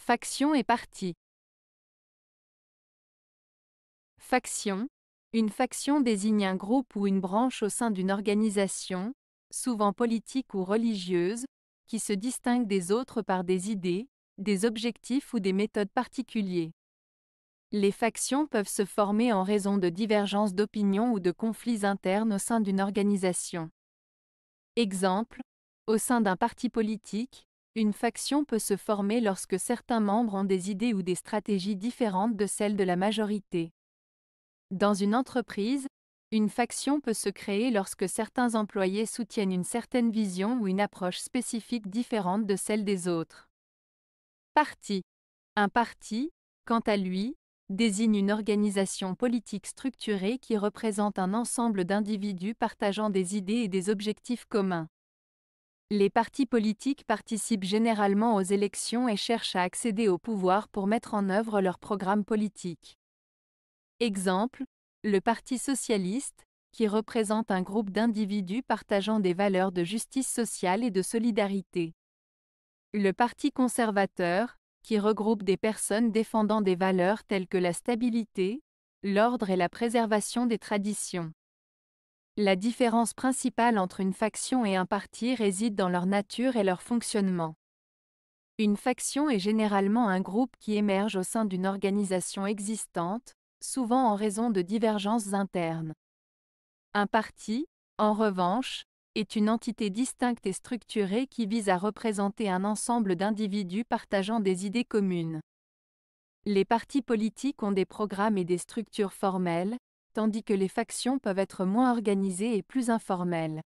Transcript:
Faction et parti. Faction. Une faction désigne un groupe ou une branche au sein d'une organisation, souvent politique ou religieuse, qui se distingue des autres par des idées, des objectifs ou des méthodes particuliers. Les factions peuvent se former en raison de divergences d'opinion ou de conflits internes au sein d'une organisation. Exemple, au sein d'un parti politique, une faction peut se former lorsque certains membres ont des idées ou des stratégies différentes de celles de la majorité. Dans une entreprise, une faction peut se créer lorsque certains employés soutiennent une certaine vision ou une approche spécifique différente de celle des autres. Parti. Un parti, quant à lui, désigne une organisation politique structurée qui représente un ensemble d'individus partageant des idées et des objectifs communs. Les partis politiques participent généralement aux élections et cherchent à accéder au pouvoir pour mettre en œuvre leur programme politique. Exemple, le Parti socialiste, qui représente un groupe d'individus partageant des valeurs de justice sociale et de solidarité. Le Parti conservateur, qui regroupe des personnes défendant des valeurs telles que la stabilité, l'ordre et la préservation des traditions. La différence principale entre une faction et un parti réside dans leur nature et leur fonctionnement. Une faction est généralement un groupe qui émerge au sein d'une organisation existante, souvent en raison de divergences internes. Un parti, en revanche, est une entité distincte et structurée qui vise à représenter un ensemble d'individus partageant des idées communes. Les partis politiques ont des programmes et des structures formelles, tandis que les factions peuvent être moins organisées et plus informelles.